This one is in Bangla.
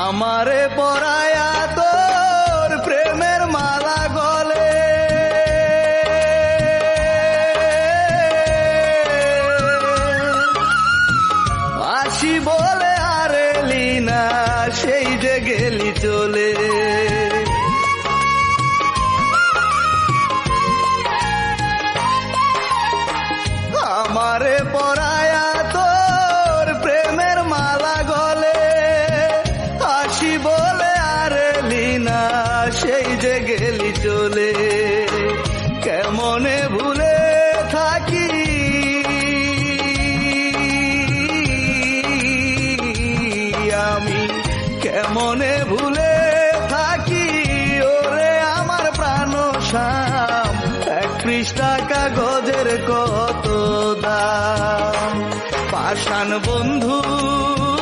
আমারে পরায়া তোর প্রেমের মালা গলে, আসি বলে আর এলি না, সেই যে গেলি চলে। আমারে পরায়া তোর প্রেমের মালা গলে, আসি বলে আর এলি না, সেই যে গেলি চলে। কেমনে ভুলে থাকি আমি, কেমনে ভুলে থাকি ওরে আমার প্রাণ শ্যাম, এক পৃষ্ঠা কাগজের কত দাম। পাষাণ বন্ধু